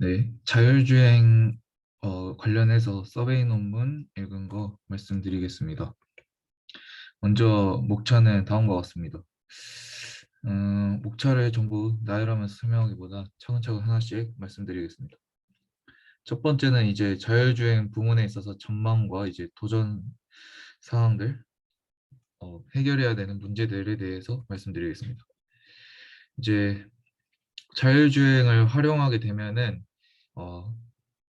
네, 자율주행 관련해서 서베이 논문 읽은 거 말씀드리겠습니다. 먼저 목차는 다음과 같습니다. 목차를 전부 나열하면서 설명하기보다 차근차근 하나씩 말씀드리겠습니다. 첫 번째는 이제 자율주행 부문에 있어서 전망과 이제 도전 사항들, 해결해야 되는 문제들에 대해서 말씀드리겠습니다. 이제 자율주행을 활용하게 되면은 어,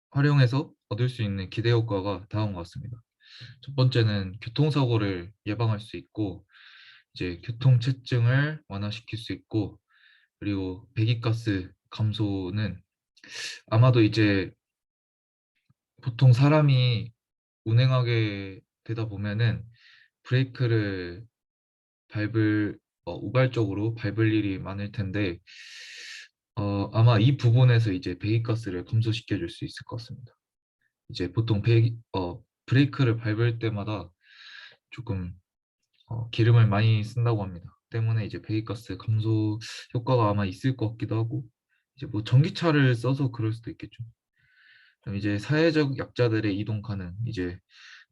활용해서 얻을 수 있는 기대 효과가 다음과 같습니다. 첫 번째는 교통사고를 예방할 수 있고, 이제 교통체증을 완화시킬 수 있고, 그리고 배기가스 감소는 아마도 이제 보통 사람이 운행하게 되다 보면은 브레이크를 우발적으로 밟을 일이 많을 텐데, 아마 이 부분에서 이제 배기가스를 감소시켜 줄 수 있을 것 같습니다. 이제 보통 브레이크를 밟을 때마다 조금 기름을 많이 쓴다고 합니다. 때문에 이제 배기가스 감소 효과가 아마 있을 것 같기도 하고, 이제 뭐 전기차를 써서 그럴 수도 있겠죠. 그럼 이제 사회적 약자들의 이동 가능, 이제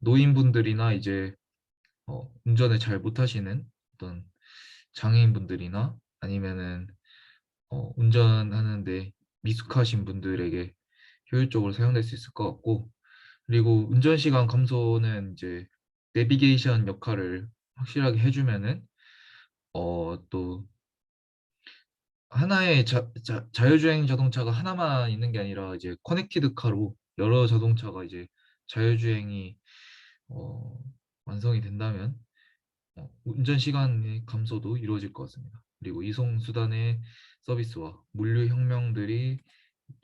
노인분들이나 이제 운전을 잘 못하시는 어떤 장애인분들이나 아니면은 운전하는데 미숙하신 분들에게 효율적으로 사용될 수 있을 것 같고, 그리고 운전 시간 감소는 이제 내비게이션 역할을 확실하게 해주면은 또 하나의 자율주행 자동차가 하나만 있는 게 아니라 이제 커넥티드 카로 여러 자동차가 이제 자율주행이 어, 완성이 된다면 운전 시간의 감소도 이루어질 것 같습니다. 그리고 이송 수단의 서비스와 물류 혁명들이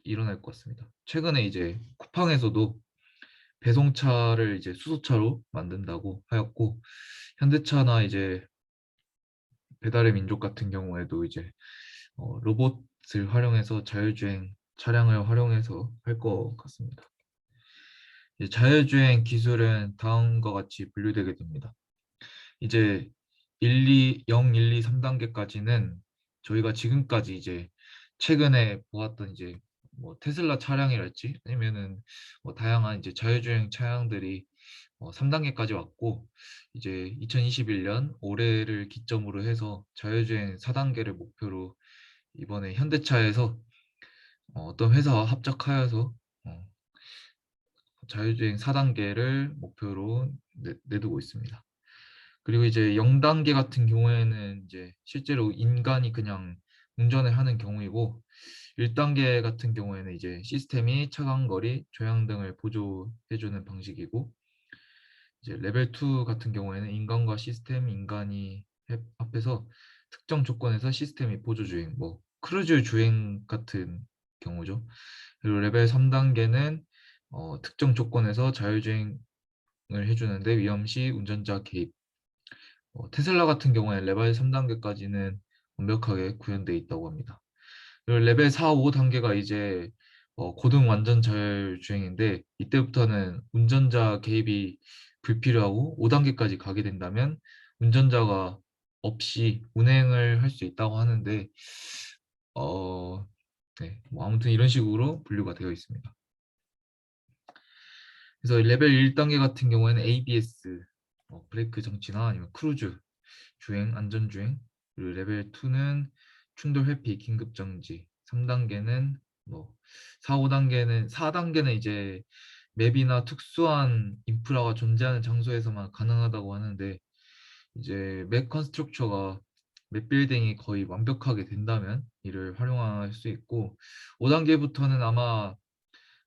일어날 것 같습니다. 최근에 이제 쿠팡에서도 배송차를 이제 수소차로 만든다고 하였고, 현대차나 이제 배달의 민족 같은 경우에도 이제 로봇을 활용해서 자율주행 차량을 활용해서 할 것 같습니다. 이제 자율주행 기술은 다음과 같이 분류되게 됩니다. 이제 0, 1, 2, 3단계까지는 저희가 지금까지 이제 최근에 보았던 이제 뭐 테슬라 차량이랄지 아니면은 뭐 다양한 이제 자율주행 차량들이 3단계까지 왔고, 이제 2021년 올해를 기점으로 해서 자율주행 4단계를 목표로 이번에 현대차에서 어떤 회사와 합작하여서 자율주행 4단계를 목표로 내두고 있습니다. 그리고 이제 0단계 같은 경우에는 이제 실제로 인간이 그냥 운전을 하는 경우이고, 1단계 같은 경우에는 이제 시스템이 차간거리, 조향 등을 보조해주는 방식이고, 이제 레벨 2 같은 경우에는 인간과 시스템, 인간이 합해서 특정 조건에서 시스템이 보조주행, 뭐 크루즈 주행 같은 경우죠. 그리고 레벨 3단계는 특정 조건에서 자율주행을 해주는데 위험시 운전자 개입. 테슬라 같은 경우에 레벨 3단계까지는 완벽하게 구현되어 있다고 합니다. 그리고 레벨 4, 5단계가 이제 고등 완전 자율주행인데, 이때부터는 운전자 개입이 불필요하고 5단계까지 가게 된다면 운전자가 없이 운행을 할 수 있다고 하는데, 어, 네, 뭐 아무튼 이런 식으로 분류가 되어 있습니다. 그래서 레벨 1단계 같은 경우에는 ABS, 브레이크 정지나 아니면 크루즈, 주행, 안전주행, 그리고 레벨 2는 충돌 회피, 긴급 정지, 3단계는 뭐 4단계는 이제 맵이나 특수한 인프라가 존재하는 장소에서만 가능하다고 하는데, 이제 맵 컨스트럭처가 맵 빌딩이 거의 완벽하게 된다면 이를 활용할 수 있고, 5단계부터는 아마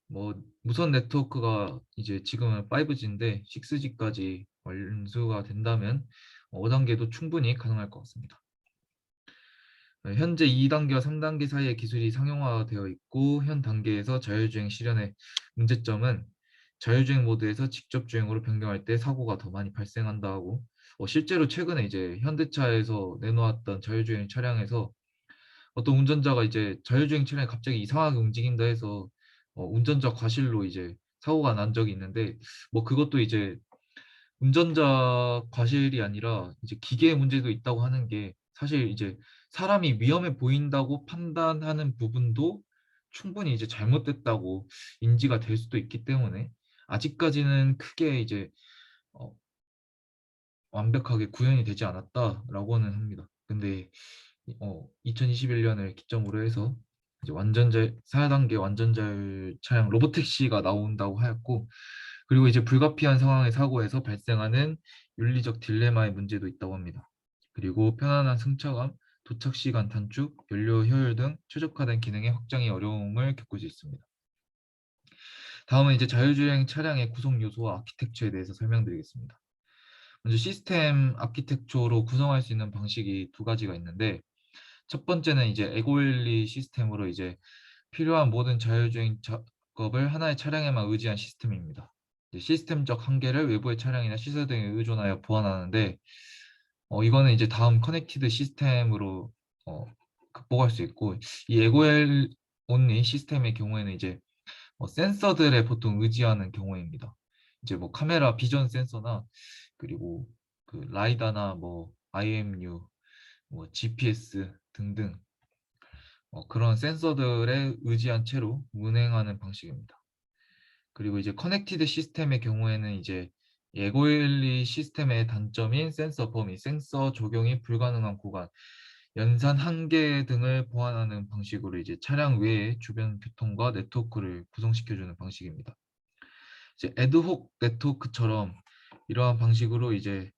뭐 무선 네트워크가 이제 지금은 5G인데 6G까지 완수가 된다면 5단계도 충분히 가능할 것 같습니다. 현재 2단계와 3단계 사이의 기술이 상용화되어 있고, 현 단계에서 자율주행 실현의 문제점은 자율주행 모드에서 직접 주행으로 변경할 때 사고가 더 많이 발생한다 하고, 실제로 최근에 이제 현대차에서 내놓았던 자율주행 차량에서 어떤 운전자가 이제 자율주행 차량이 갑자기 이상하게 움직인다 해서 운전자 과실로 이제 사고가 난 적이 있는데, 뭐 그것도 이제 운전자 과실이 아니라 이제 기계의 문제도 있다고 하는 게, 사실 이제 사람이 위험해 보인다고 판단하는 부분도 충분히 이제 잘못됐다고 인지가 될 수도 있기 때문에 아직까지는 크게 이제 어, 완벽하게 구현이 되지 않았다라고는 합니다. 근데 2021년을 기점으로 해서 이제 완전자 4단계 완전자율 차량 로보택시가 나온다고 하였고, 그리고 이제 불가피한 상황의 사고에서 발생하는 윤리적 딜레마의 문제도 있다고 합니다. 그리고 편안한 승차감, 도착 시간 단축, 연료 효율 등 최적화된 기능의 확장이 어려움을 겪을 수 있습니다. 다음은 이제 자율주행 차량의 구성 요소와 아키텍처에 대해서 설명드리겠습니다. 먼저 시스템 아키텍처로 구성할 수 있는 방식이 두 가지가 있는데, 첫 번째는 이제 에고일리 시스템으로 이제 필요한 모든 자율주행 작업을 하나의 차량에만 의지한 시스템입니다. 시스템적 한계를 외부의 차량이나 시설 등에 의존하여 보완하는데, 이거는 이제 다음 커넥티드 시스템으로 극복할 수 있고, 이 에고엘 온리 시스템의 경우에는 이제 센서들에 보통 의지하는 경우입니다. 이제 뭐 카메라 비전 센서나 그리고 그 라이다나 뭐 IMU, 뭐 GPS 등등 그런 센서들에 의지한 채로 운행하는 방식입니다. 그리고 이제 커넥티드 시스템의 경우에는 이제 에고일리 시스템의 단점인 센서 범위, 센서 적용이 불가능한 구간, 연산 한계 등을 보완하는 방식으로 이제 차량 외의 주변 교통과 네트워크를 구성시켜주는 방식입니다. 이제 애드혹 네트워크처럼 이러한 방식으로 이제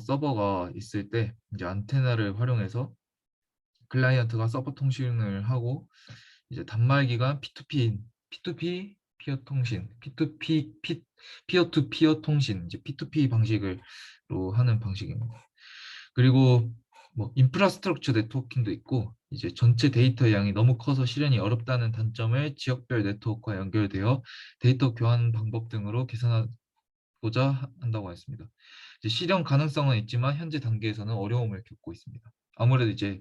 서버가 있을 때 이제 안테나를 활용해서 클라이언트가 서버 통신을 하고, 이제 단말기간 P2P 피어 통신, 피어 투 피어 통신, 이제 P2P 방식으로 하는 방식입니다. 그리고 뭐 인프라스트럭처 네트워킹도 있고, 이제 전체 데이터 양이 너무 커서 실현이 어렵다는 단점을 지역별 네트워크와 연결되어 데이터 교환 방법 등으로 개선하고자 한다고 했습니다. 이제 실현 가능성은 있지만 현재 단계에서는 어려움을 겪고 있습니다. 아무래도 이제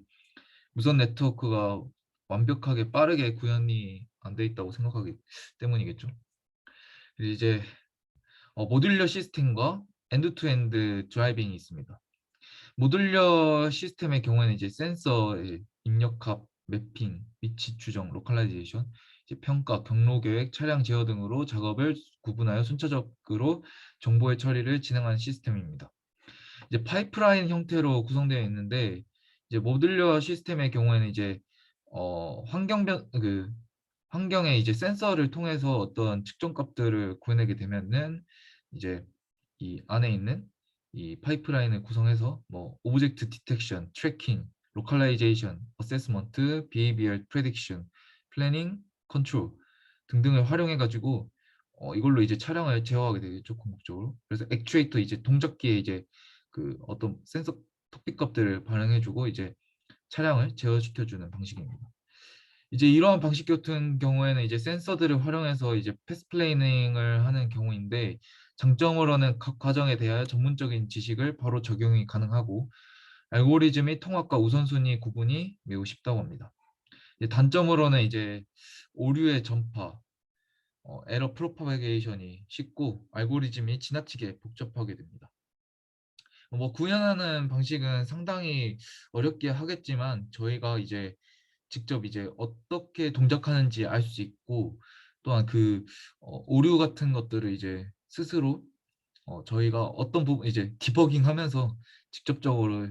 무선 네트워크가 완벽하게 빠르게 구현이 안 돼 있다고 생각하기 때문이겠죠. 그리고 이제 모듈러 시스템과 엔드-투-엔드 드라이빙이 있습니다. 모듈러 시스템의 경우에는 이제 센서의 입력합, 매핑, 위치 추정, 로컬라이제이션, 이제 평가, 경로 계획, 차량 제어 등으로 작업을 구분하여 순차적으로 정보의 처리를 진행하는 시스템입니다. 이제 파이프라인 형태로 구성되어 있는데, 이제 모듈러 시스템의 경우에는 이제 환경에 이제 센서를 통해서 어떤 측정 값들을 구해내게 되면은 이제 이 안에 있는 이 파이프라인을 구성해서 뭐 오브젝트 디텍션, 트래킹, 로컬라이제이션, 어세스먼트, 비헤이비얼 프레딕션, 플래닝, 컨트롤 등등을 활용해 가지고 이걸로 이제 차량을 제어하게 되겠죠, 궁극적으로. 그래서 액추에이터 이제 동작기에 이제 그 어떤 센서 토픽 값들을 반영해주고 이제 차량을 제어시켜주는 방식입니다. 이제 이러한 방식 같은 경우에는 이제 센서들을 활용해서 이제 패스 플레이닝을 하는 경우인데, 장점으로는 각 과정에 대하여 전문적인 지식을 바로 적용이 가능하고 알고리즘의 통합과 우선순위 구분이 매우 쉽다고 합니다. 이제 단점으로는 이제 오류의 전파, 에러 프로파게이션이 쉽고 알고리즘이 지나치게 복잡하게 됩니다. 뭐 구현하는 방식은 상당히 어렵게 하겠지만 저희가 이제 직접 이제 어떻게 동작하는지 알 수 있고, 또한 그 오류 같은 것들을 이제 스스로 저희가 어떤 부분 이제 디버깅하면서 직접적으로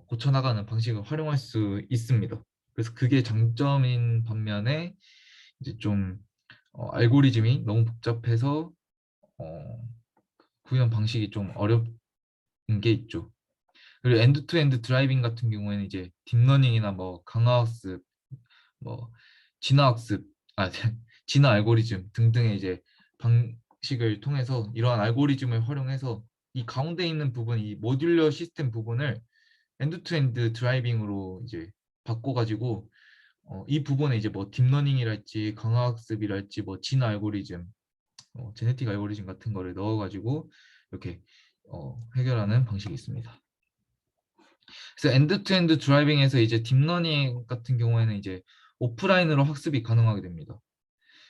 고쳐나가는 방식을 활용할 수 있습니다. 그래서 그게 장점인 반면에 이제 좀 알고리즘이 너무 복잡해서 어, 구현 방식이 좀 어렵은 게 있죠. 그리고 엔드 투 엔드 드라이빙 같은 경우에는 이제 딥러닝이나 뭐 강화학습, 뭐 진화학습, 아 진화 알고리즘 등등의 이제 방식을 통해서 이러한 알고리즘을 활용해서 이 가운데 있는 부분, 이 모듈러 시스템 부분을 엔드 투엔드 드라이빙으로 이제 바꿔가지고 이 부분에 이제 뭐 딥러닝이랄지 강화학습이랄지 뭐 진화 알고리즘, 제네틱 알고리즘 같은 거를 넣어가지고 이렇게 해결하는 방식이 있습니다. 그래서 엔드 투엔드 드라이빙에서 이제 딥러닝 같은 경우에는 이제 오프라인으로 학습이 가능하게 됩니다.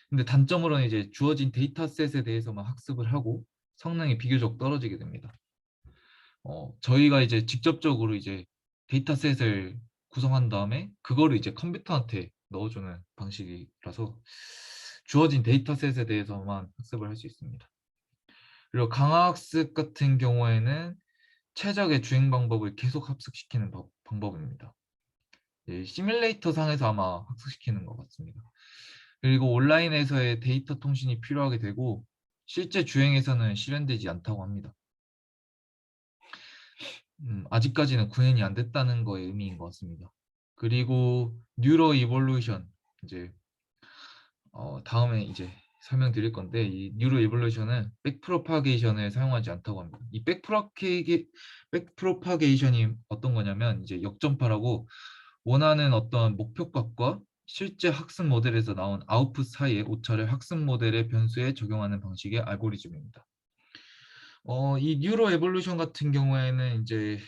근데 단점으로는 이제 주어진 데이터셋에 대해서만 학습을 하고 성능이 비교적 떨어지게 됩니다. 저희가 이제 직접적으로 이제 데이터셋을 구성한 다음에 그거를 이제 컴퓨터한테 넣어주는 방식이라서 주어진 데이터셋에 대해서만 학습을 할 수 있습니다. 그리고 강화학습 같은 경우에는 최적의 주행 방법을 계속 합숙시키는 방법입니다. 시뮬레이터 상에서 아마 학습시키는 것 같습니다. 그리고 온라인에서의 데이터 통신이 필요하게 되고 실제 주행에서는 실현되지 않다고 합니다. 아직까지는 구현이 안 됐다는 거의 의미인 것 같습니다. 그리고 뉴로 이볼루션 이제 다음에 이제 설명드릴 건데 이 뉴로 이볼루션은 백프로파게이션을 사용하지 않다고 합니다. 이 백프로파게이션이 어떤 거냐면 이제 역전파라고 원하는 어떤 목표값과 실제 학습 모델에서 나온 아웃풋 사이의 오차를 학습 모델의 변수에 적용하는 방식의 알고리즘입니다. 이 뉴로 에볼루션 같은 경우에는 이제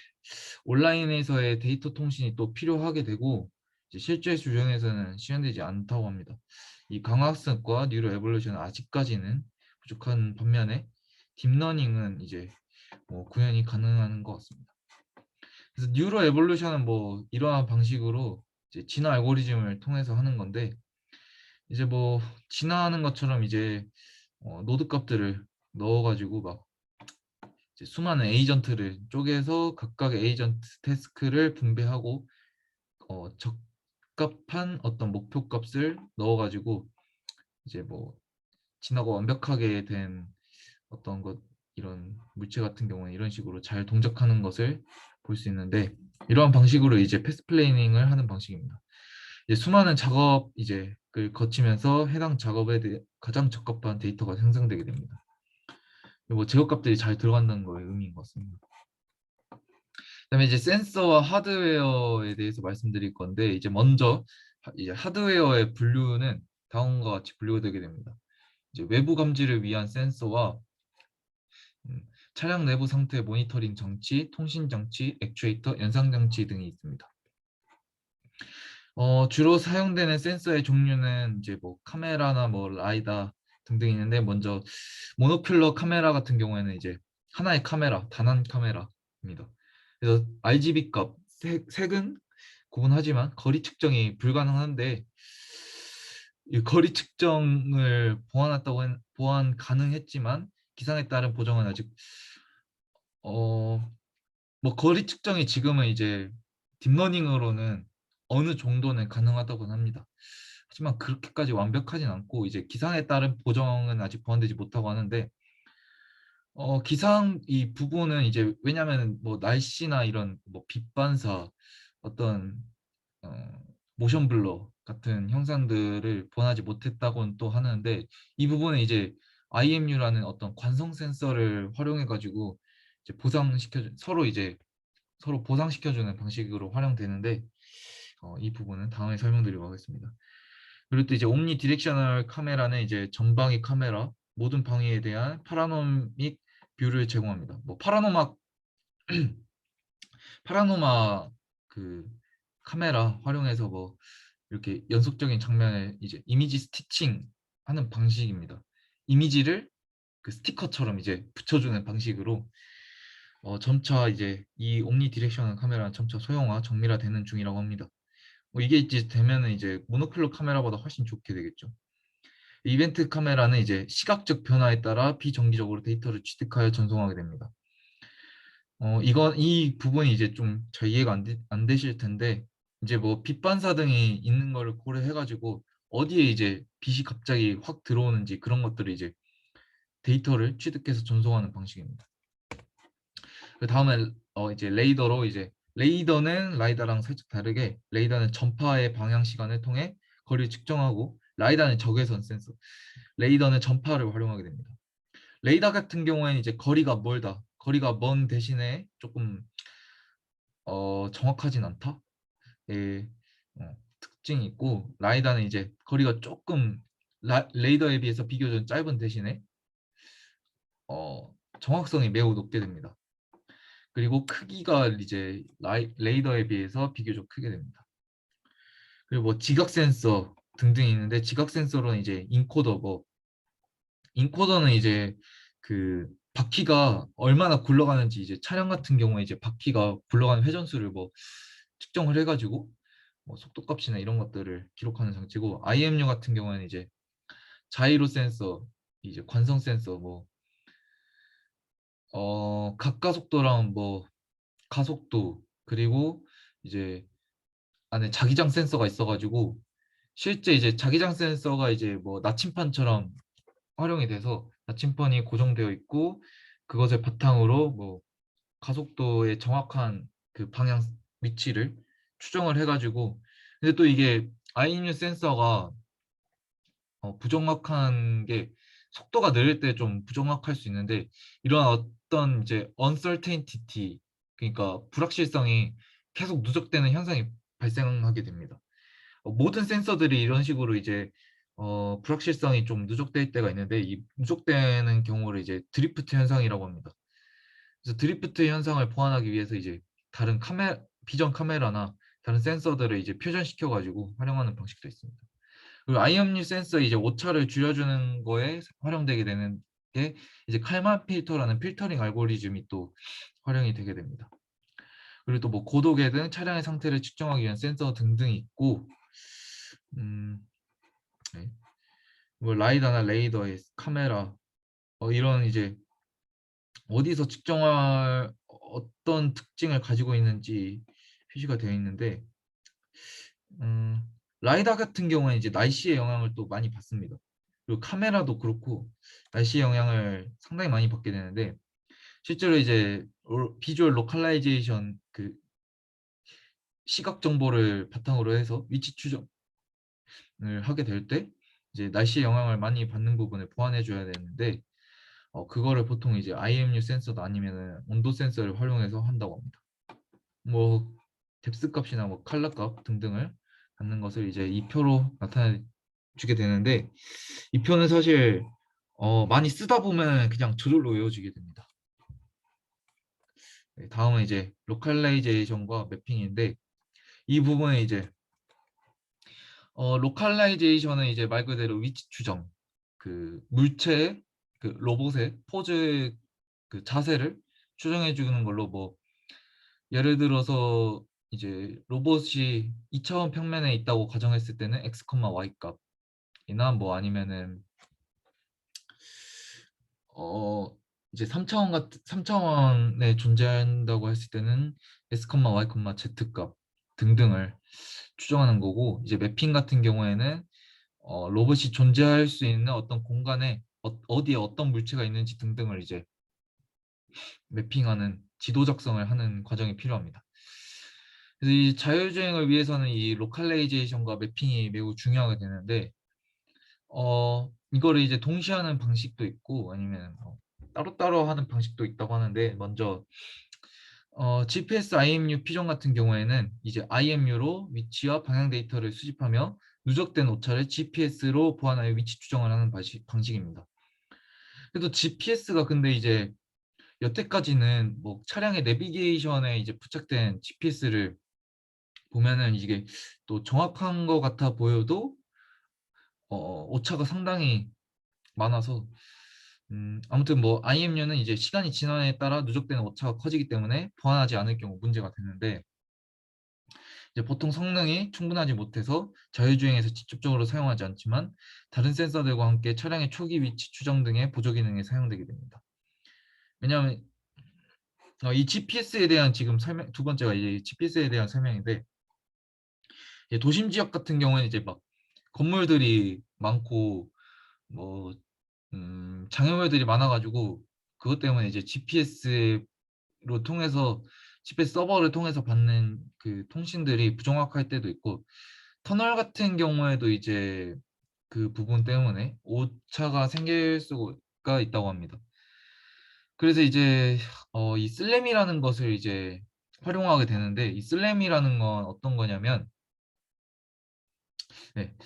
온라인에서의 데이터 통신이 또 필요하게 되고 이제 실제 수준에서는 실현되지 않다고 합니다. 이 강화학습과 뉴로 에볼루션은 아직까지는 부족한 반면에 딥러닝은 이제 구현이 가능한 것 같습니다. 그래서 뉴로 에볼루션은 뭐 이러한 방식으로 이제 진화 알고리즘을 통해서 하는 건데 이제 뭐 진화하는 것처럼 이제 노드 값들을 넣어가지고 막 이제 수많은 에이전트를 쪼개서 각각의 에이전트 태스크를 분배하고 적합한 어떤 목표 값을 넣어가지고 이제 뭐 진화가 완벽하게 된 어떤 것 이런 물체 같은 경우는 이런 식으로 잘 동작하는 것을 볼 수 있는데 이러한 방식으로 이제 패스 플레이닝을 하는 방식입니다. 이제 수많은 작업 이제 그 거치면서 해당 작업에 대해 가장 적합한 데이터가 생성되게 됩니다. 뭐 제어값들이 잘 들어간다는 거의 의미인 것 같습니다. 그다음에 이제 센서와 하드웨어에 대해서 말씀드릴 건데 이제 먼저 이제 하드웨어의 분류는 다음과 같이 분류가 되게 됩니다. 이제 외부 감지를 위한 센서와 음, 차량 내부 상태 모니터링 장치, 통신 장치, 액추에이터, 연상 장치 등이 있습니다. 주로 사용되는 센서의 종류는 이제 뭐 카메라나 뭐 라이다 등등 있는데 먼저 모노큘러 카메라 같은 경우에는 이제 하나의 카메라, 단한 카메라입니다. 그래서 RGB 값, 색은 구분하지만 거리 측정이 불가능한데 이 거리 측정을 보완 가능했지만 기상에 따른 보정은 아직 어, 뭐 거리 측정이 지금은 이제 딥러닝으로는 어느 정도는 가능하다고 합니다. 하지만 그렇게까지 완벽하진 않고 이제 기상에 따른 보정은 아직 보완되지 못하고 하는데 기상 이 부분은 이제 왜냐하면 뭐 날씨나 이런 뭐 빛반사 어떤 어, 모션 블러 같은 형상들을 보완하지 못했다고는 또 하는데 이 부분은 이제 IMU라는 어떤 관성 센서를 활용해 가지고 이제 보상시켜 서로 보상시켜주는 방식으로 활용되는데 이 부분은 다음에 설명드리도록 하겠습니다. 그리고 또 이제 옴니 디렉셔널 카메라는 이제 전방위 카메라 모든 방위에 대한 파라노믹 뷰를 제공합니다. 뭐 파라노마 그 카메라 활용해서 뭐 이렇게 연속적인 장면을 이제 이미지 스티칭 하는 방식입니다. 이미지를 그 스티커처럼 이제 붙여주는 방식으로 점차 이제 이 옴니 디렉셔널 카메라는 점차 소형화, 정밀화되는 중이라고 합니다. 이게 이제 되면은 이제 모노클로 카메라보다 훨씬 좋게 되겠죠. 이벤트 카메라는 이제 시각적 변화에 따라 비정기적으로 데이터를 취득하여 전송하게 됩니다. 이 부분이 이제 좀 잘 이해가 안 되실 텐데 이제 뭐 빛 반사 등이 있는 거를 고려해가지고 어디에 이제 빛이 갑자기 확 들어오는지 그런 것들을 이제 데이터를 취득해서 전송하는 방식입니다. 그 다음에 이제 레이더로 이제 레이더는 라이다랑 살짝 다르게 레이더는 전파의 방향 시간을 통해 거리를 측정하고 라이다는 적외선 센서, 레이더는 전파를 활용하게 됩니다. 레이더 같은 경우에는 이제 거리가 먼 대신에 조금 정확하진 않다. 예, 특징이 있고 라이다는 이제 거리가 조금 레이더에 비해서 비교적 짧은 대신에 정확성이 매우 높게 됩니다. 그리고 크기가 이제 레이더에 비해서 비교적 크게 됩니다. 그리고 뭐 지각 센서 등등이 있는데 지각 센서로는 이제 인코더는 이제 그 바퀴가 얼마나 굴러가는지 이제 차량 같은 경우에 이제 바퀴가 굴러가는 회전수를 뭐 측정을 해가지고 뭐 속도값이나 이런 것들을 기록하는 장치고, IMU 같은 경우에는 이제 자이로 센서, 이제 관성 센서, 뭐 각가속도랑 뭐 가속도, 그리고 이제 안에 자기장 센서가 있어가지고 실제 이제 자기장 센서가 이제 뭐 나침판처럼 활용이 돼서 나침판이 고정되어 있고 그것을 바탕으로 뭐 가속도의 정확한 그 방향 위치를 추정을 해가지고, 근데 또 이게 IMU 센서가 부정확한 게 속도가 느릴 때 좀 부정확할 수 있는데, 이런 어떤 이제 uncertainty, 그러니까 불확실성이 계속 누적되는 현상이 발생하게 됩니다. 모든 센서들이 이런 식으로 이제 불확실성이 좀 누적될 때가 있는데, 이 누적되는 경우를 이제 드리프트 현상이라고 합니다. 그래서 드리프트 현상을 보완하기 위해서 이제 다른 비전 카메라나 다른 센서들을 이제 표전시켜 가지고 활용하는 방식도 있습니다. 그리고 아이언류 센서 이제 오차를 줄여주는 거에 활용되게 되는 게 이제 칼만 필터라는 필터링 알고리즘이 또 활용이 되게 됩니다. 그리고 또 뭐 고도계 등 차량의 상태를 측정하기 위한 센서 등등이 있고, 음, 네. 뭐 라이다나 레이더의 카메라, 이런 이제 어디서 측정할 어떤 특징을 가지고 있는지 표시가 되어 있는데, 음, 라이다 같은 경우는 이제 날씨의 영향을 또 많이 받습니다. 그리고 카메라도 그렇고 날씨의 영향을 상당히 많이 받게 되는데, 실제로 이제 비주얼 로컬라이제이션, 그 시각 정보를 바탕으로 해서 위치 추정을 하게 될 때 이제 날씨의 영향을 많이 받는 부분을 보완해 줘야 되는데, 그거를 보통 이제 IMU 센서도 아니면은 온도 센서를 활용해서 한다고 합니다. 뭐 뎁스 값이나 뭐 칼라 값 등등을 갖는 것을 이제 이 표로 나타내 주게 되는데, 이 표는 사실 많이 쓰다 보면 그냥 저절로 외워지게 됩니다. 네, 다음은 이제 로컬라이제이션과 매핑인데, 이 부분에 이제 로컬라이제이션은 이제 말 그대로 위치 추정, 그 물체의 그 로봇의 포즈의 그 자세를 추정해 주는 걸로, 뭐 예를 들어서 이제 로봇이 2차원 평면에 있다고 가정했을 때는 x, y 값이나, 뭐 아니면은 어 이제 3차원에 존재한다고 했을 때는 s, y, z 값 등등을 추정하는 거고, 이제 매핑 같은 경우에는 로봇이 존재할 수 있는 어떤 공간에 어디에 어떤 물체가 있는지 등등을 이제 매핑하는 지도 작성을 하는 과정이 필요합니다. 그래서 이 자율주행을 위해서는 이 로컬라이제이션과 매핑이 매우 중요하게 되는데, 이거를 이제 동시에 하는 방식도 있고 아니면 따로따로 하는 방식도 있다고 하는데, 먼저 GPS IMU 피전 같은 경우에는 이제 IMU로 위치와 방향 데이터를 수집하며 누적된 오차를 GPS로 보완하여 위치 추정을 하는 방식입니다. 그래도 GPS가 근데 이제 여태까지는 뭐 차량의 내비게이션에 이제 부착된 GPS를 보면은 이게 또 정확한 것 같아 보여도 오차가 상당히 많아서, 아무튼 뭐 IMU는 이제 시간이 지남에 따라 누적되는 오차가 커지기 때문에 보완하지 않을 경우 문제가 되는데, 이제 보통 성능이 충분하지 못해서 자율주행에서 직접적으로 사용하지 않지만 다른 센서들과 함께 차량의 초기 위치 추정 등의 보조 기능에 사용되게 됩니다. 왜냐하면 이 GPS에 대한 지금 설명, 두 번째가 이제 GPS에 대한 설명인데, 이제 도심 지역 같은 경우에는 이제 막 건물들이 많고 뭐 장애물들이 많아가지고 그것 때문에 이제 GPS로 통해서 GPS 서버를 통해서 받는 그 통신들이 부정확할 때도 있고, 터널 같은 경우에도 이제 그 부분 때문에 오차가 생길 수가 있다고 합니다. 그래서 이제 이 슬램이라는 것을 이제 활용하게 되는데, 이 슬램이라는 건 어떤 거냐면, 네,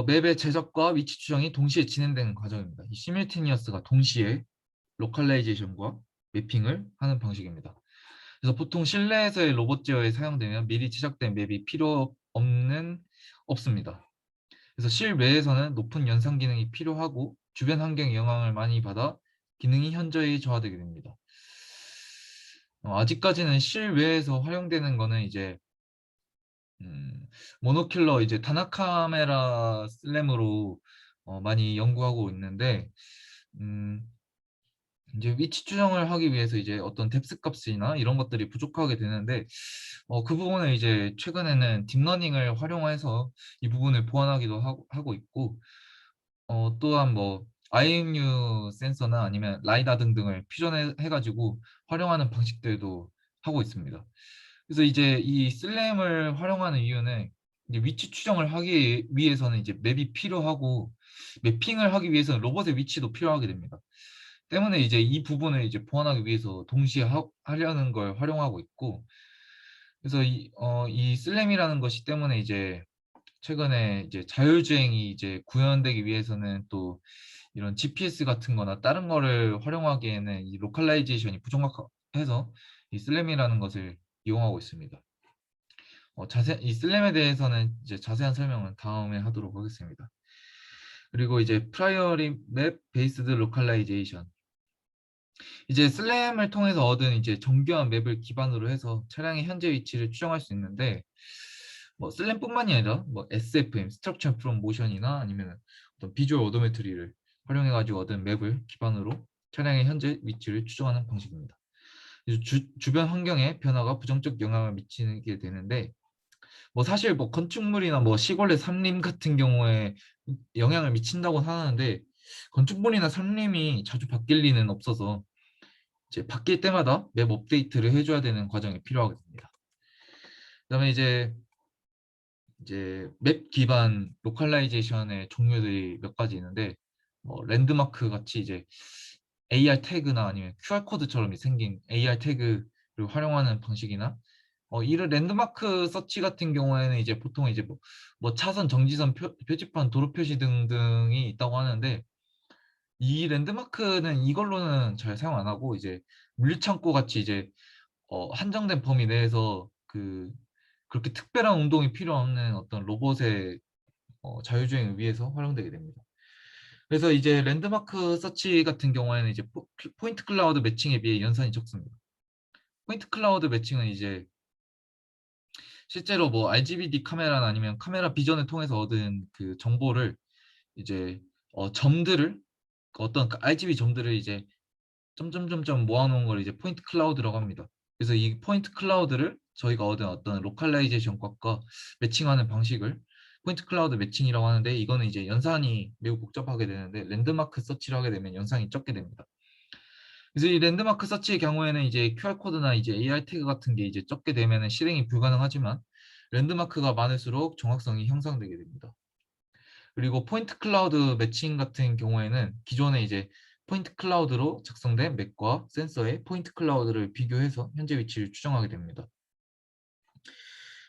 맵의 제작과 위치 추정이 동시에 진행되는 과정입니다. 이 시뮬테니어스가 동시에 로컬라이제이션과 매핑을 하는 방식입니다. 그래서 보통 실내에서의 로봇 제어에 사용되면 미리 제작된 맵이 없습니다. 그래서 실외에서는 높은 연상 기능이 필요하고 주변 환경에 영향을 많이 받아 기능이 현저히 저하되게 됩니다. 아직까지는 실외에서 활용되는 거는 이제 음, 모노큘러 이제 단화 카메라 슬램으로 많이 연구하고 있는데, 음, 이제 위치 추정을 하기 위해서 이제 어떤 뎁스 값이나 이런 것들이 부족하게 되는데, 그 부분을 이제 최근에는 딥러닝을 활용해서 이 부분을 보완하기도 하고 있고, 또한 뭐 IMU 센서나 아니면 라이다 등등을 퓨전해 가지고 활용하는 방식들도 하고 있습니다. 그래서 이제 이 슬램을 활용하는 이유는 이제 위치 추정을 하기 위해서는 이제 맵이 필요하고, 매핑을 하기 위해서는 로봇의 위치도 필요하게 됩니다. 때문에 이제 이 부분을 이제 보완하기 위해서 동시에 하려는 걸 활용하고 있고, 그래서 이 슬램이라는 것이 때문에 이제 최근에 이제 자율주행이 이제 구현되기 위해서는 또 이런 GPS 같은 거나 다른 거를 활용하기에는 이 로컬라이제이션이 부족해서 이 슬램이라는 것을 이용하고 있습니다. 이 슬램에 대해서는 이제 자세한 설명은 다음에 하도록 하겠습니다. 그리고 이제 프라이어리 맵 베이스드 로컬라이제이션. 이제 슬램을 통해서 얻은 이제 정교한 맵을 기반으로 해서 차량의 현재 위치를 추정할 수 있는데, 뭐 슬램뿐만이 아니라 뭐 SFM, 스트럭처 프롬 모션이나 아니면 어떤 비주얼 오도메트리를 활용해 가지고 얻은 맵을 기반으로 차량의 현재 위치를 추정하는 방식입니다. 주변 환경에 변화가 부정적 영향을 미치게 되는데, 뭐 사실 뭐 건축물이나 뭐 시골의 산림 같은 경우에 영향을 미친다고 하는데, 건축물이나 산림이 자주 바뀔 리는 없어서 이제 바뀔 때마다 맵 업데이트를 해줘야 되는 과정이 필요하게 됩니다. 그다음에 이제 맵 기반 로컬라이제이션의 종류들이 몇 가지 있는데, 랜드마크 같이 이제 AR 태그나 아니면 QR 코드처럼 생긴 AR 태그를 활용하는 방식이나, 이런 랜드마크 서치 같은 경우에는 이제 보통 이제 뭐 차선 정지선 표지판 도로 표시 등등이 있다고 하는데, 이 랜드마크는 이걸로는 잘 사용 안 하고 이제 물류창고 같이 이제 한정된 범위 내에서 그렇게 특별한 운동이 필요 없는 어떤 로봇의 자율주행을 위해서 활용되게 됩니다. 그래서 이제 랜드마크 서치 같은 경우에는 이제 포인트 클라우드 매칭에 비해 연산이 적습니다. 포인트 클라우드 매칭은 이제 실제로 뭐 RGBD 카메라나 아니면 카메라 비전을 통해서 얻은 그 정보를 이제 점들을, 어떤 RGB 점들을 이제 점점점점 모아놓은 걸 이제 포인트 클라우드라고 합니다. 그래서 이 포인트 클라우드를 저희가 얻은 어떤 로컬라이제이션 값과 매칭하는 방식을 포인트 클라우드 매칭이라고 하는데, 이거는 이제 연산이 매우 복잡하게 되는데 랜드마크 서치를 하게 되면 연산이 적게 됩니다. 그래서 이 랜드마크 서치의 경우에는 이제 QR 코드나 이제 AR 태그 같은 게 이제 적게 되면 실행이 불가능하지만, 랜드마크가 많을수록 정확성이 향상되게 됩니다. 그리고 포인트 클라우드 매칭 같은 경우에는 기존에 이제 포인트 클라우드로 작성된 맵과 센서의 포인트 클라우드를 비교해서 현재 위치를 추정하게 됩니다.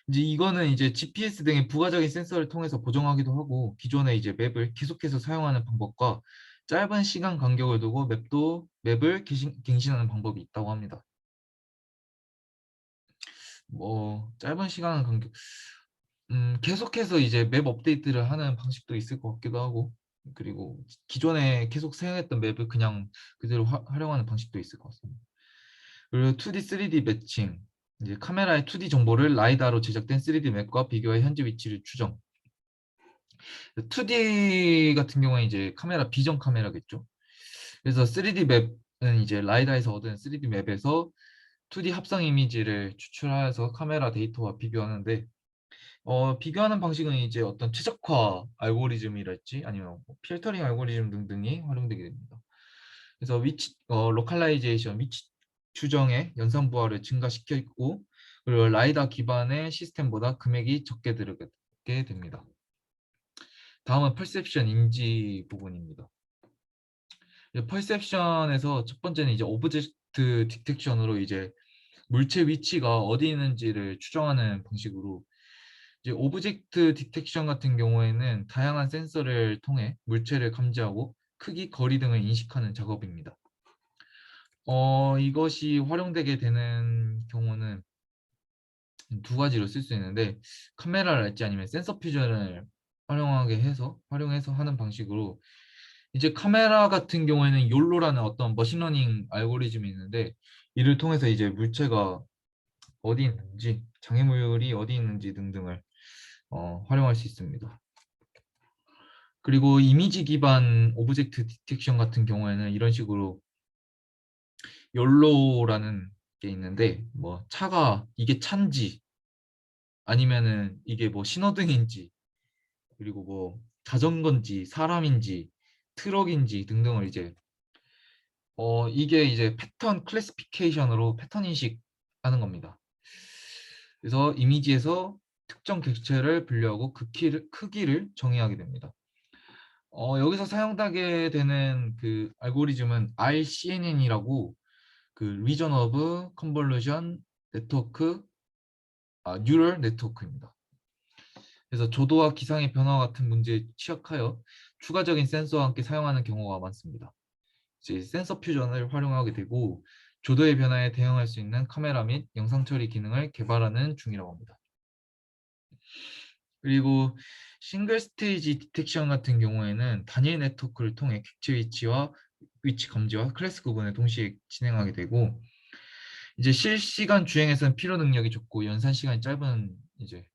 이제 이거는 이제 GPS 등의 부가적인 센서를 통해서 보정하기도 하고, 기존의 이제 맵을 계속해서 사용하는 방법과 짧은 시간 간격을 두고 맵을 갱신하는 방법이 있다고 합니다. 뭐 짧은 시간 간격, 계속해서 이제 맵 업데이트를 하는 방식도 있을 것 같기도 하고, 그리고 기존에 계속 사용했던 맵을 그냥 그대로 활용하는 방식도 있을 것 같습니다. 그리고 2D, 3D 매칭, 이제 카메라의 2D 정보를 라이다로 제작된 3D 맵과 비교해 현재 위치를 추정. 2D 같은 경우에 이제 카메라 비전 카메라겠죠. 그래서 3D 맵은 이제 라이다에서 얻은 3D 맵에서 2D 합성 이미지를 추출하여서 카메라 데이터와 비교하는데, 비교하는 방식은 이제 어떤 최적화 알고리즘이랄지 아니면 뭐 필터링 알고리즘 등등이 활용되게 됩니다. 그래서 로컬라이제이션, 위치 추정의 연산 부하를 증가시켜 있고, 그리고 라이다 기반의 시스템보다 금액이 적게 들게 됩니다. 다음은 퍼셉션 인지 부분입니다. 퍼셉션에서 첫 번째는 이제 오브젝트 디텍션으로 이제 물체 위치가 어디 있는지를 추정하는 방식으로, 이제 오브젝트 디텍션 같은 경우에는 다양한 센서를 통해 물체를 감지하고 크기, 거리 등을 인식하는 작업입니다. 이것이 활용되게 되는 경우는 두 가지로 쓸 수 있는데, 카메라랄지 아니면 센서 퓨전을 활용해서 하는 방식으로, 이제 카메라 같은 경우에는 욜로라는 어떤 머신러닝 알고리즘이 있는데, 이를 통해서 이제 물체가 어디 있는지, 장애물이 어디 있는지 등등을 활용할 수 있습니다. 그리고 이미지 기반 오브젝트 디텍션 같은 경우에는 이런 식으로 욜로라는 게 있는데, 뭐 차가 이게 차인지 아니면은 이게 뭐 신호등인지, 그리고 뭐 자전거인지 사람인지 트럭인지 등등을 이제 이게 이제 패턴 클래시피케이션으로 패턴 인식하는 겁니다. 그래서 이미지에서 특정 객체를 분류하고 그 크기를 정의하게 됩니다. 여기서 사용하게 되는 그 알고리즘은 RCNN이라고, 그 Region of Convolution Network, Neural Network입니다. 그래서 조도와 기상의 변화 같은 문제에 취약하여 추가적인 센서와 함께 사용하는 경우가 많습니다. 이제 센서 퓨전을 활용하게 되고 조도의 변화에 대응할 수 있는 카메라 및 영상 처리 기능을 개발하는 중이라고 합니다. 그리고 싱글 스테이지 디텍션 같은 경우에는 단일 네트워크를 통해 객체 위치와 위치 감지와 클래스 구분을 동시에 진행하게 되고, 이제 실시간 주행에서는 필요 능력이 좋고 연산 시간이 짧은 이제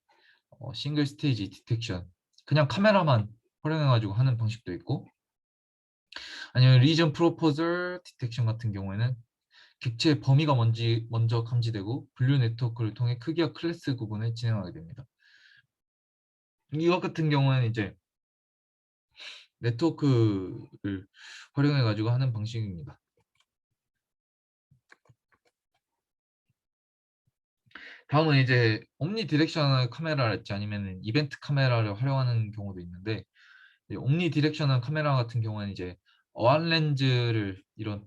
싱글 스테이지 디텍션, 그냥 카메라만 활용해가지고 하는 방식도 있고, 아니면 리전 프로포절 디텍션 같은 경우에는 객체의 범위가 먼저 감지되고 분류 네트워크를 통해 크기와 클래스 구분을 진행하게 됩니다. 이것 같은 경우는 이제 네트워크를 활용해 가지고 하는 방식입니다. 다음은 이제 옴니 디렉셔널 카메라랄지 아니면 이벤트 카메라를 활용하는 경우도 있는데, 옴니 디렉셔널 카메라 같은 경우는 이제 어안 렌즈를 이런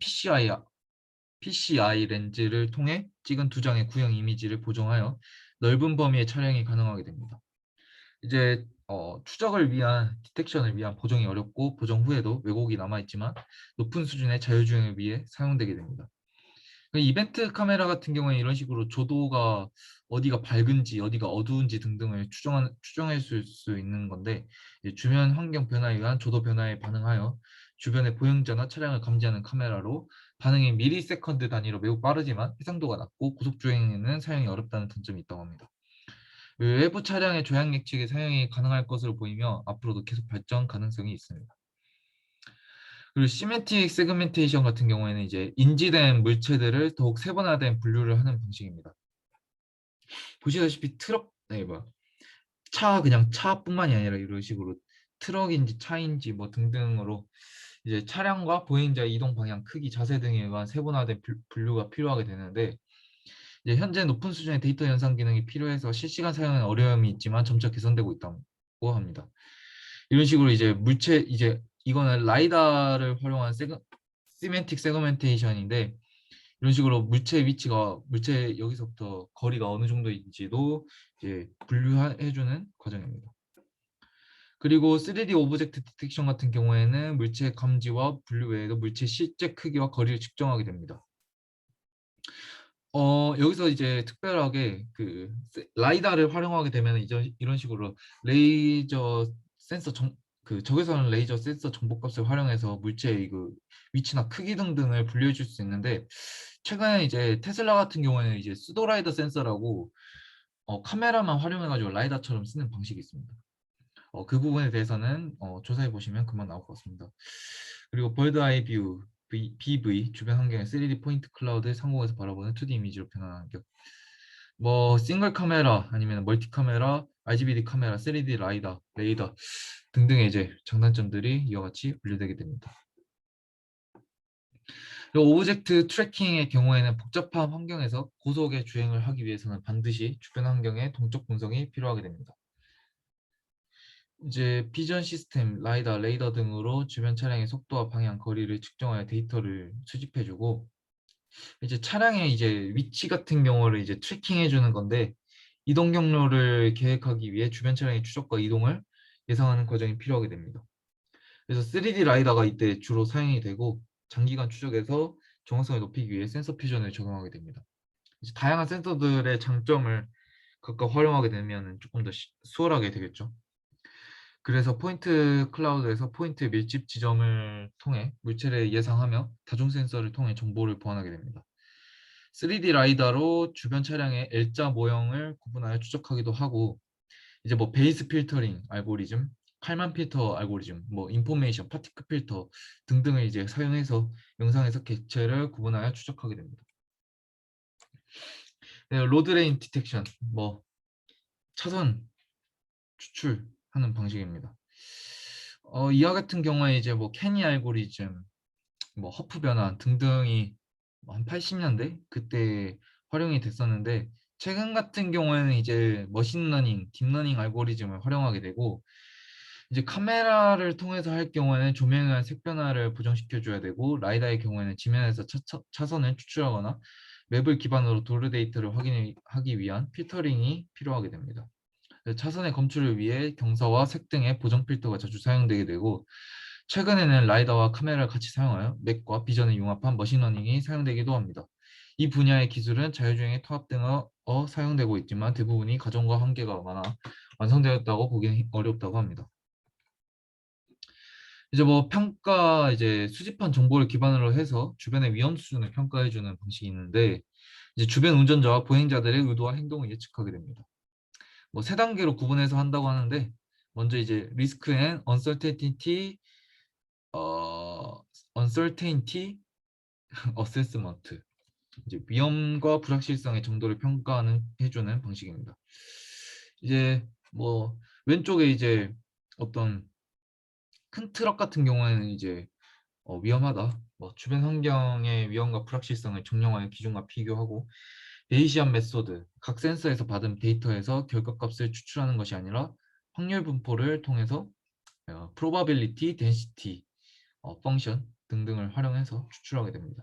PCI 렌즈를 통해 찍은 두 장의 구형 이미지를 보정하여 넓은 범위의 촬영이 가능하게 됩니다. 이제 추적을 위한 디텍션을 위한 보정이 어렵고 보정 후에도 왜곡이 남아있지만 높은 수준의 자율주행을 위해 사용되게 됩니다. 이벤트 카메라 같은 경우에 이런 식으로 조도가 어디가 밝은지 어디가 어두운지 등등을 추정할 수 있는 건데, 주변 환경 변화에 의한 조도 변화에 반응하여 주변의 보행자나 차량을 감지하는 카메라로 반응이 미리세컨드 단위로 매우 빠르지만 해상도가 낮고 고속주행에는 사용이 어렵다는 단점이 있다고 합니다. 외부 차량의 조향 예측에 사용이 가능할 것으로 보이며 앞으로도 계속 발전 가능성이 있습니다. 그리고 시멘틱 세그멘테이션 같은 경우에는 이제 인지된 물체들을 더욱 세분화된 분류를 하는 방식입니다. 보시다시피 그냥 차뿐만이 아니라 이런 식으로 트럭인지 차인지 뭐 등등으로 이제 차량과 보행자의 이동 방향, 크기, 자세 등에 의한 세분화된 분류가 필요하게 되는데, 이제 현재 높은 수준의 데이터 연산 기능이 필요해서 실시간 사용에 어려움이 있지만 점차 개선되고 있다고 합니다. 이런 식으로 이제 이거는 라이다를 활용한 시멘틱 세그멘테이션인데, 이런 식으로 물체 여기서부터 거리가 어느 정도인지도 이제 분류해주는 과정입니다. 그리고 3D 오브젝트 디텍션 같은 경우에는 물체 감지와 분류 외에도 물체 실제 크기와 거리를 측정하게 됩니다. 여기서 이제 특별하게 그 라이다를 활용하게 되면 이런 식으로 레이저 센서 적외선 레이저 센서 정보값을 활용해서 물체의 그 위치나 크기 등등을 분류해 줄 수 있는데, 최근에 이제 테슬라 같은 경우에는 이제 수도 라이더 센서라고 카메라만 활용해 가지고 라이다처럼 쓰는 방식이 있습니다. 그 부분에 대해서는 조사해 보시면 금방 나올 것 같습니다. 그리고 벌드 아이 뷰 BV 주변 환경의 3D 포인트 클라우드를 상공에서 바라보는 2D 이미지로 변환하는 환경. 뭐 싱글 카메라 아니면 멀티 카메라, RGBD 카메라, 3D 레이더 등등의 이제 장단점들이 이와 같이 분류되게 됩니다. 그리고 오브젝트 트래킹의 경우에는 복잡한 환경에서 고속의 주행을 하기 위해서는 반드시 주변 환경의 동적 분석이 필요하게 됩니다. 이제 비전 시스템, 라이다, 레이더 등으로 주변 차량의 속도와 방향, 거리를 측정하여 데이터를 수집해주고, 이제 차량의 이제 위치 같은 경우를 이제 트래킹해 주는 건데, 이동 경로를 계획하기 위해 주변 차량의 추적과 이동을 예상하는 과정이 필요하게 됩니다. 그래서 3D 라이다가 이때 주로 사용이 되고, 장기간 추적에서 정확성을 높이기 위해 센서 퓨전을 적용하게 됩니다. 이제 다양한 센서들의 장점을 각각 활용하게 되면 조금 더 수월하게 되겠죠. 그래서 포인트 클라우드에서 포인트 밀집 지점을 통해 물체를 예상하며 다중 센서를 통해 정보를 보완하게 됩니다. 3D 라이다로 주변 차량의 L자 모형을 구분하여 추적하기도 하고, 이제 뭐 베이스 필터링 알고리즘, 칼만 필터 알고리즘, 뭐 인포메이션, 파티클 필터 등등을 이제 사용해서 영상에서 객체를 구분하여 추적하게 됩니다. 네, 로드레인 디텍션, 뭐 차선 추출하는 방식입니다. 이와 같은 경우에 이제 뭐 케니 알고리즘, 뭐 허프 변환 등등이 한 80년대 그때 활용이 됐었는데, 최근 같은 경우에는 이제 머신러닝, 딥러닝 알고리즘을 활용하게 되고, 이제 카메라를 통해서 할 경우에는 조명에 의한 색 변화를 보정시켜 줘야 되고, 라이다의 경우에는 지면에서 차선을 추출하거나 맵을 기반으로 도로 데이터를 확인하기 위한 필터링이 필요하게 됩니다. 차선의 검출을 위해 경사와 색 등의 보정 필터가 자주 사용되게 되고, 최근에는 라이다와 카메라를 같이 사용하여 맥과 비전을 융합한 머신러닝이 사용되기도 합니다. 이 분야의 기술은 자율주행의 통합 등에 사용되고 있지만, 대부분이 가정과 한계가 많아 완성되었다고 보기는 어렵다고 합니다. 이제 뭐 평가, 이제 수집한 정보를 기반으로 해서 주변의 위험 수준을 평가해주는 방식이 있는데, 이제 주변 운전자와 보행자들의 의도와 행동을 예측하게 됩니다. 뭐 세 단계로 구분해서 한다고 하는데, 먼저 이제 리스크 앤 어, uncertainty 어세스먼트, 이제 위험과 불확실성의 정도를 평가하는 해주는 방식입니다. 이제 뭐 왼쪽에 이제 어떤 큰 트럭 같은 경우에는 이제 위험하다, 뭐 주변 환경의 위험과 불확실성을 정량하여 기준과 비교하고, 베이시안 메소드, 각 센서에서 받은 데이터에서 결과값을 추출하는 것이 아니라 확률 분포를 통해서 probability, density, 펑션 등등을 활용해서 추출하게 됩니다.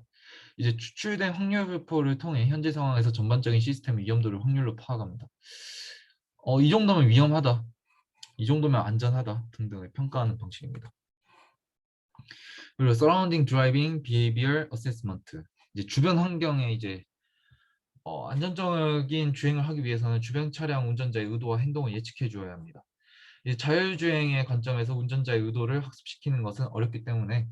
이제 추출된 확률 분포를 통해 현재 상황에서 전반적인 시스템의 위험도를 확률로 파악합니다. 이 정도면 위험하다, 이 정도면 안전하다 등등을 평가하는 방식입니다. 그리고 Surrounding Driving Behavior Assessment, 이제 주변 환경에 이제 안전적인 주행을 하기 위해서는 주변 차량 운전자의 의도와 행동을 예측해 주어야 합니다. 이제 자율주행의 관점에서 운전자의 의도를 학습시키는 것은 어렵기 때문에,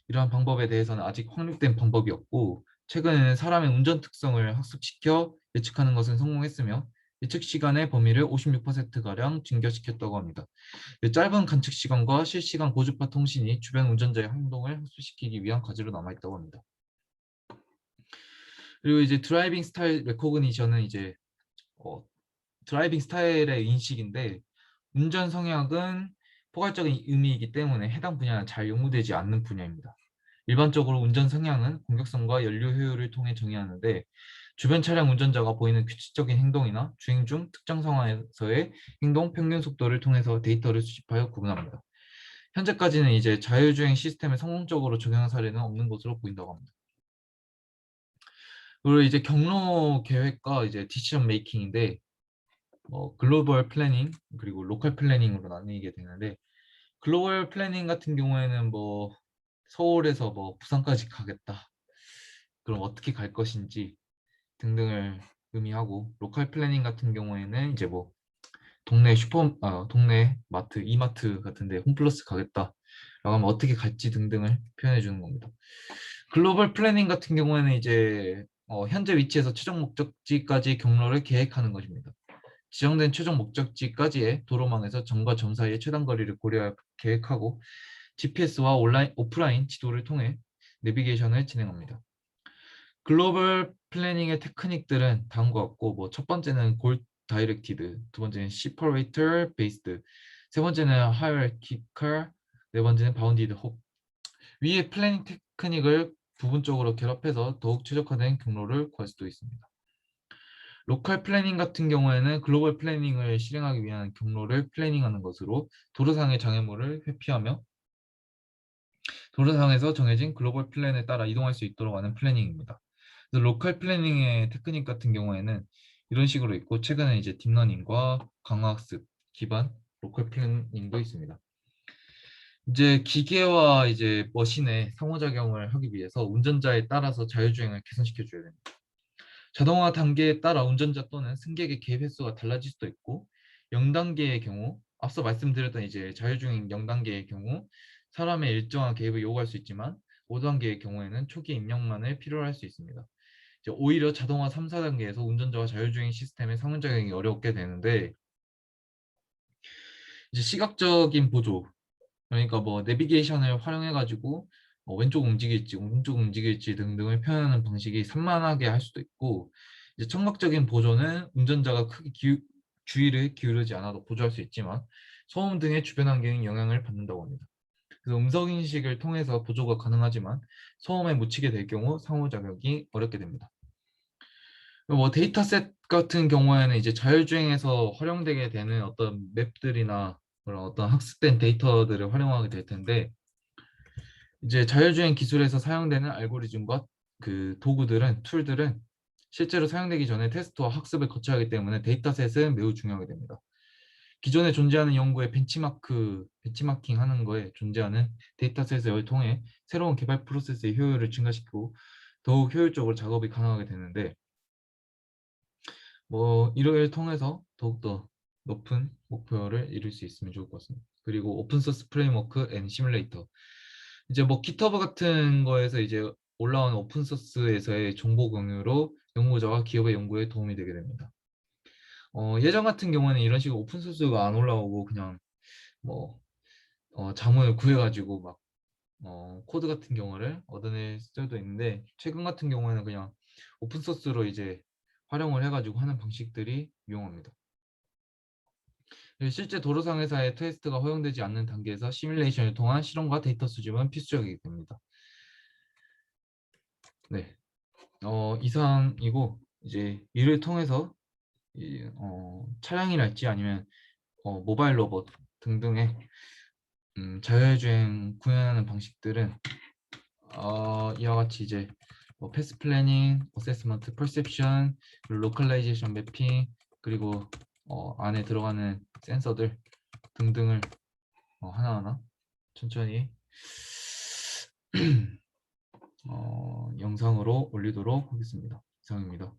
이러한 방법에 대해서는 아직 확립된 방법이 없고, 최근에는 사람의 운전 특성을 학습시켜 예측하는 것은 성공했으며, 예측 시간의 범위를 56%가량 증가시켰다고 합니다. 짧은 관측 시간과 실시간 고주파 통신이 주변 운전자의 행동을 학습시키기 위한 과제로 남아있다고 합니다. 그리고 이제 드라이빙 스타일 레코그니션은 이제 드라이빙 스타일의 인식인데, 운전 성향은 포괄적인 의미이기 때문에 해당 분야는 잘 연구되지 않는 분야입니다. 일반적으로 운전 성향은 공격성과 연료 효율을 통해 정의하는데, 주변 차량 운전자가 보이는 규칙적인 행동이나 주행 중 특정 상황에서의 행동 평균 속도를 통해서 데이터를 수집하여 구분합니다. 현재까지는 이제 자율주행 시스템을 성공적으로 적용한 사례는 없는 것으로 보인다고 합니다. 그리고 이제 경로 계획과 이제 디시전 메이킹인데, 글로벌 플래닝 그리고 로컬 플래닝으로 나뉘게 되는데, 글로벌 플래닝 같은 경우에는 뭐 서울에서 뭐 부산까지 가겠다, 그럼 어떻게 갈 것인지 등등을 의미하고, 로컬 플래닝 같은 경우에는 이제 뭐 동네 마트, 이마트 같은데 홈플러스 가겠다 라고 하면 어떻게 갈지 등등을 표현해 주는 겁니다. 글로벌 플래닝 같은 경우에는 이제 현재 위치에서 최종 목적지까지 경로를 계획하는 것입니다. 지정된 최종 목적지까지의 도로망에서 점과 점 사이의 최단 거리를 고려하여 계획하고, GPS와 오프라인 지도를 통해 내비게이션을 진행합니다. 글로벌 플래닝의 테크닉들은 다음과 같고, 뭐 첫 번째는 골 다이렉티드, 두 번째는 시퍼레이터 베이스드, 세 번째는 하이어키컬, 네 번째는 바운디드 홉. 위의 플래닝 테크닉을 부분적으로 결합해서 더욱 최적화된 경로를 구할 수도 있습니다. 로컬 플래닝 같은 경우에는 글로벌 플래닝을 실행하기 위한 경로를 플래닝하는 것으로, 도로상의 장애물을 회피하며 도로상에서 정해진 글로벌 플랜에 따라 이동할 수 있도록 하는 플래닝입니다. 그래서 로컬 플래닝의 테크닉 같은 경우에는 이런 식으로 있고, 최근에 이제 딥러닝과 강화학습 기반 로컬 플래닝도 있습니다. 이제 기계와 이제 머신의 상호작용을 하기 위해서 운전자에 따라서 자율주행을 개선시켜 줘야 됩니다. 자동화 단계에 따라 운전자 또는 승객의 개입 횟수가 달라질 수도 있고, 0단계의 경우, 앞서 말씀드렸던 이제 자율주행 0단계의 경우 사람의 일정한 개입을 요구할 수 있지만, 5단계의 경우에는 초기 입력만을 필요로 할 수 있습니다. 이제 오히려 자동화 3, 4단계에서 운전자와 자율주행 시스템의 상호작용이 어렵게 되는데, 이제 시각적인 보조, 그러니까 뭐 내비게이션을 활용해 가지고 왼쪽 움직일지 오른쪽 움직일지 등등을 표현하는 방식이 산만하게 할 수도 있고, 이제 청각적인 보조는 운전자가 크게 주의를 기울이지 않아도 보조할 수 있지만 소음 등의 주변 환경에 영향을 받는다고 합니다. 그래서 음성 인식을 통해서 보조가 가능하지만 소음에 묻히게 될 경우 상호작용이 어렵게 됩니다. 뭐 데이터셋 같은 경우에는 이제 자율주행에서 활용되게 되는 어떤 맵들이나 그런 어떤 학습된 데이터들을 활용하게 될 텐데, 이제 자율주행 기술에서 사용되는 알고리즘과 그 도구들은 툴들은 실제로 사용되기 전에 테스트와 학습을 거쳐야 하기 때문에 데이터셋은 매우 중요하게 됩니다. 기존에 존재하는 연구의 벤치마킹 하는 거에 존재하는 데이터셋을 통해 새로운 개발 프로세스의 효율을 증가시키고 더욱 효율적으로 작업이 가능하게 되는데, 뭐 이를 통해서 더욱더 높은 목표를 이룰 수 있으면 좋을 것 같습니다. 그리고 오픈소스 프레임워크 앤 시뮬레이터, 이제 뭐 GitHub 같은 거에서 이제 올라온 오픈소스에서의 정보 공유로 연구자와 기업의 연구에 도움이 되게 됩니다. 예전 같은 경우에는 이런 식으로 오픈소스가 안 올라오고 그냥 뭐 자문을 구해가지고 막 코드 같은 경우를 얻어낼 수도 있는데, 최근 같은 경우에는 그냥 오픈소스로 이제 활용을 해가지고 하는 방식들이 유용합니다. 실제 도로상에서의 테스트가 허용되지 않는 단계에서 시뮬레이션을 통한 실험과 데이터 수집은 필수적이게 됩니다. 네, 이상이고, 이제 이를 통해서 차량이랄지 아니면 모바일 로봇 등등의 자율주행 구현하는 방식들은 이와 같이 이제 뭐 패스 플래닝, 어세스먼트, 퍼셉션, 로컬라이제이션 매핑, 그리고 안에 들어가는 센서들 등등을 하나하나 천천히 영상으로 올리도록 하겠습니다. 이상입니다.